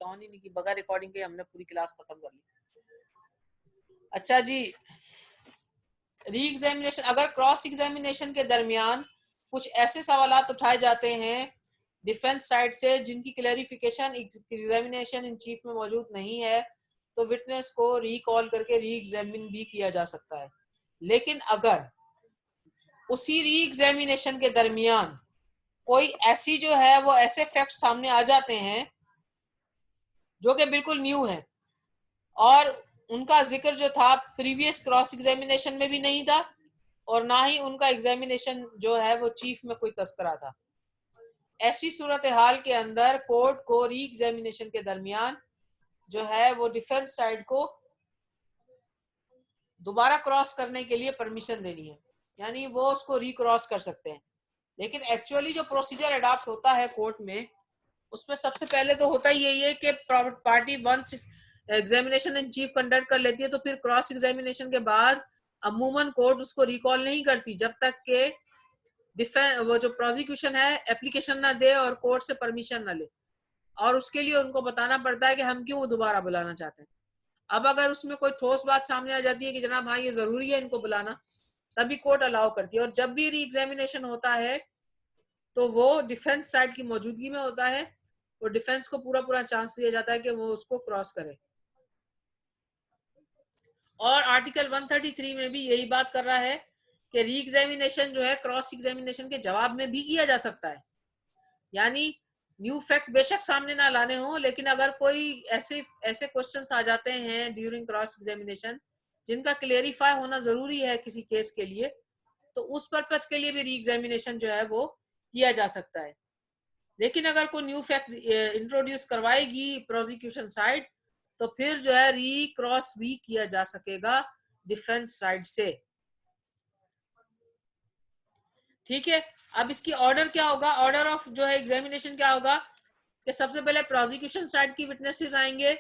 On ही नहीं की, बगैर रिकॉर्डिंग के हमने पूरी क्लास खत्म कर ली। अच्छा जी, री एग्जामिनेशन, अगर क्रॉस एग्जामिनेशन के दरमियान कुछ ऐसे सवालात उठाए जाते हैं डिफेंस साइड से जिनकी क्लैरिफिकेशन एग्जामिनेशन इन चीफ में मौजूद नहीं है, तो विटनेस को रिकॉल करके री एग्जामिन भी किया जा सकता है। लेकिन अगर उसी री एग्जामिनेशन के दरमियान कोई ऐसी जो है वो ऐसे फैक्ट सामने आ जाते हैं जो कि बिल्कुल न्यू है और उनका जिक्र जो था प्रीवियस क्रॉस एग्जामिनेशन में भी नहीं था और ना ही उनका एग्जामिनेशन जो है वो चीफ में कोई तस्करा था, ऐसी सूरत हाल के अंदर कोर्ट को री एग्जामिनेशन के दरमियान जो है वो डिफेंस साइड को दोबारा क्रॉस करने के लिए परमिशन देनी है, यानी वो उसको रिक्रॉस कर सकते हैं। लेकिन एक्चुअली जो प्रोसीजर अडॉप्ट होता है कोर्ट में, उसमें सबसे पहले तो होता ही यही है कि party once examination in chief conduct कर लेती है तो फिर क्रॉस एग्जामिनेशन के बाद अमूमन कोर्ट उसको रिकॉल नहीं करती जब तक के वो जो प्रोसिक्यूशन है एप्लीकेशन ना दे और कोर्ट से परमिशन ना ले, और उसके लिए उनको बताना पड़ता है कि हम क्यों दोबारा बुलाना चाहते हैं। अब अगर उसमें कोई ठोस बात सामने आ जाती है कि जनाब हाँ ये जरूरी है इनको बुलाना, तभी कोर्ट अलाउ करती है। और जब भी री एग्जामिनेशन होता है तो वो डिफेंस साइड की मौजूदगी में होता है और डिफेंस को पूरा पूरा चांस दिया जाता है कि वो उसको क्रॉस करे। और आर्टिकल 133 में भी यही बात कर रहा है कि री एग्जामिनेशन जो है क्रॉस एग्जामिनेशन के जवाब में भी किया जा सकता है, यानी न्यू फैक्ट बेशक सामने ना लाने हो, लेकिन अगर कोई ऐसे ऐसे क्वेश्चंस आ जाते हैं ड्यूरिंग क्रॉस एग्जामिनेशन जिनका क्लेरिफाई होना जरूरी है किसी केस के लिए, तो उस पर्पस के लिए भी री एग्जामिनेशन जो है वो किया जा सकता है। लेकिन अगर कोई न्यू फैक्ट इंट्रोड्यूस करवाएगी प्रोसिक्यूशन साइड तो फिर जो है री क्रॉस भी किया जा सकेगा डिफेंस साइड से। ठीक है, अब इसकी ऑर्डर क्या होगा, ऑर्डर ऑफ जो है एग्जामिनेशन क्या होगा कि सबसे पहले प्रोसिक्यूशन साइड की विटनेसेस आएंगे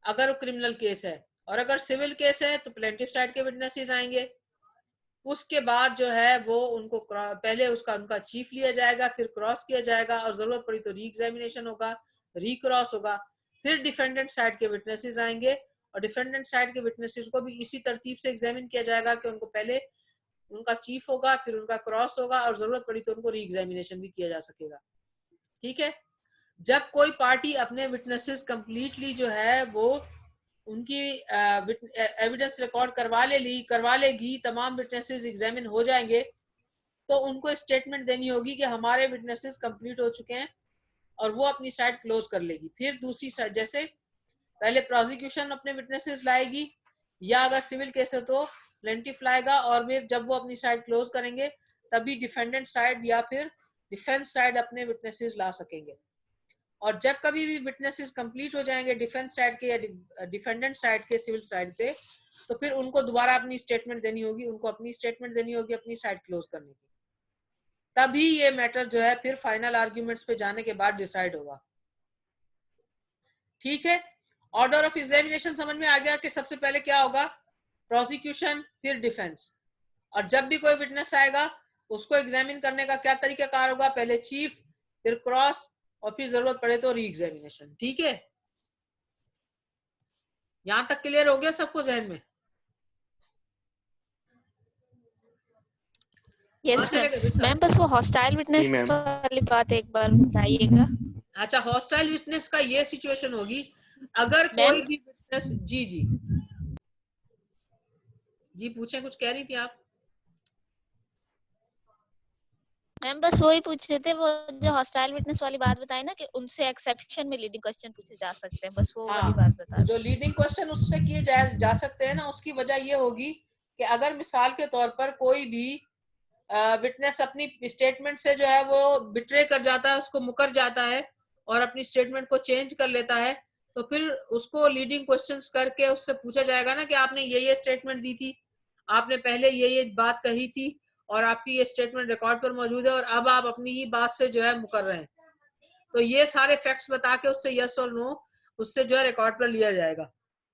अगर वो क्रिमिनल केस है, और अगर सिविल केस है तो प्लेंटिफ साइड के विटनेसेस आएंगे। उसके बाद जो है वो उनको पहले उसका उनका चीफ लिया जाएगा, फिर क्रॉस किया जाएगा और जरूरत पड़ी तो री एग्जामिनेशन होगा, री क्रॉस होगा, फिर डिफेंडेंट साइड के विटनेसेस आएंगे और डिफेंडेंट साइड के विटनेसेस को भी इसी तरतीब से एग्जामिन किया जाएगा कि उनको पहले उनका चीफ होगा, फिर उनका क्रॉस होगा और जरूरत पड़ी तो उनको री एग्जामिनेशन भी किया जा सकेगा। ठीक है, जब कोई पार्टी अपने विटनेसेस कंप्लीटली जो है वो उनकी एविडेंस रिकॉर्ड करवा लेगी, तमाम विटनेसेस एग्जामिन हो जाएंगे, तो उनको स्टेटमेंट देनी होगी कि हमारे विटनेसेस कंप्लीट हो चुके हैं और वो अपनी साइड क्लोज कर लेगी। फिर दूसरी साइड, जैसे पहले प्रोसिक्यूशन अपने विटनेसेस लाएगी या अगर सिविल केस है तो प्लेंटिफ लाएगा, और फिर जब वो अपनी साइड क्लोज करेंगे तभी डिफेंडेंट साइड या फिर डिफेंस साइड अपने विटनेसेस ला सकेंगे। और जब कभी भी विटनेसेस कंप्लीट हो जाएंगे डिफेंस साइड के या डिफेंडेंट साइड के सिविल साइड पे, तो फिर उनको दोबारा अपनी स्टेटमेंट देनी होगी, उनको अपनी स्टेटमेंट देनी होगी अपनी साइड क्लोज करने की, तभी ये मैटर जो है फिर फाइनल आर्ग्यूमेंट्स पे जाने के बाद डिसाइड होगा। ठीक है, ऑर्डर ऑफ एग्जामिनेशन समझ में आ गया कि सबसे पहले क्या होगा, प्रोसिक्यूशन फिर डिफेंस, और जब भी कोई विटनेस आएगा उसको एग्जामिन करने का क्या तरीकाकार होगा, पहले चीफ फिर क्रॉस और फिर जरूरत पड़े तो री एग्जामिनेशन। ठीक है, यहां तक क्लियर हो गया सबको जहन में? यस मैम, बस वो हॉस्टाइल विटनेस वाली बात एक बार बताइएगा। अच्छा, हॉस्टाइल विटनेस का ये सिचुएशन होगी अगर कोई भी विटनेस, जी जी जी पूछे, कुछ कह रही थी आप? मैम बस वही पूछ रहे थे, वो जो हॉस्टाइल विटनेस वाली बात बताई ना कि उनसे एक्सेप्शन में लीडिंग क्वेश्चन पूछे जा सकते हैं, बस वो वाली बात बता। जो लीडिंग क्वेश्चन उससे किए जा सकते हैं ना, उसकी वजह ये होगी कि अगर मिसाल के तौर पर कोई भी विटनेस अपनी स्टेटमेंट से जो है वो बिट्रे कर जाता है, उसको मुकर जाता है और अपनी स्टेटमेंट को चेंज कर लेता है, तो फिर उसको लीडिंग क्वेश्चंस करके उससे पूछा जाएगा ना कि आपने ये स्टेटमेंट दी थी, आपने पहले ये बात कही थी और आपकी ये स्टेटमेंट रिकॉर्ड पर मौजूद है और अब आप अपनी ही बात से जो है मुकर रहे हैं। तो ये सारे फैक्ट्स बता के उससे यस और नो उससे जो है रिकॉर्ड पर लिया जाएगा।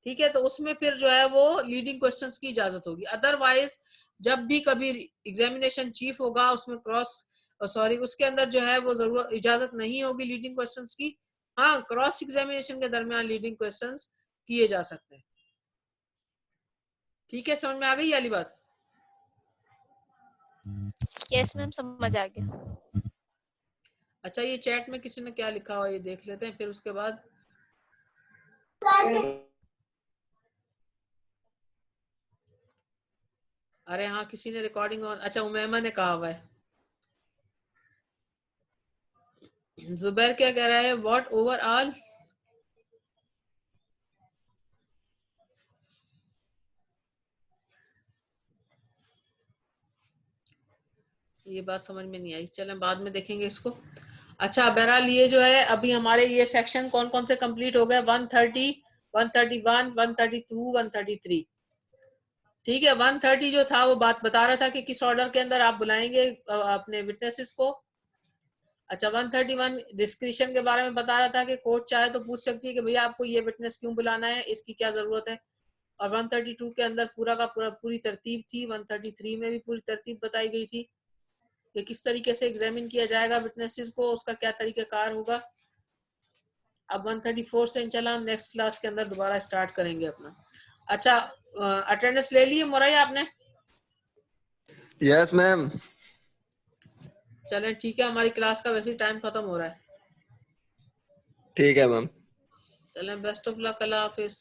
ठीक है, तो उसमें फिर जो है वो लीडिंग क्वेश्चंस की इजाजत होगी। अदरवाइज जब भी कभी एग्जामिनेशन चीफ होगा उसमें उसके अंदर जो है वो जरूरत इजाजत नहीं होगी लीडिंग क्वेश्चंस की, हाँ, क्रॉस एग्जामिनेशन के दरमियान लीडिंग क्वेश्चंस किए जा सकते हैं। ठीक है, समझ में आ गई ये वाली बात? यस मैम, समझ आ गया। अच्छा, ये चैट में किसी ने क्या लिखा हुआ ये देख लेते हैं, फिर उसके बाद अरे हाँ, किसी ने रिकॉर्डिंग ऑन, अच्छा उमैमा ने कहा हुआ है। जुबैर क्या कह रहा है, व्हाट ओवरऑल? ये बात समझ में नहीं आई, चलें बाद में देखेंगे इसको। अच्छा, बहरहाल ये जो है अभी हमारे ये सेक्शन कौन कौन से कंप्लीट हो गए, 130, 131, 132, 133। ठीक है, 130 जो था वो बात बता रहा था कि किस ऑर्डर के अंदर आप बुलाएंगे अपने विटनेसेस को। अच्छा, 131 डिस्क्रिशन के बारे में बता रहा था कि कोर्ट चाहे तो पूछ सकती है कि भैया आपको ये विटनेस क्यों बुलाना है, इसकी क्या जरूरत है। और 132 के अंदर पूरा का पूरा पूरी तरतीब थी, 133 में भी पूरी तरतीब बताई गई थी कि किस तरीके से एग्जामिन किया जाएगा विटनेसेस को, उसका क्या तरीकाकार होगा। अब 134 से इंशाल्लाह हम नेक्स्ट क्लास के अंदर दोबारा स्टार्ट करेंगे अपना। अच्छा, अटेंडेंस ले लिए मोराई आपने? Yes ma'am. चलें ठीक है, हमारी क्लास का वैसे ही टाइम खत्म हो रहा है। ठीक है मैम। चलें, best of luck, Allah Hafiz.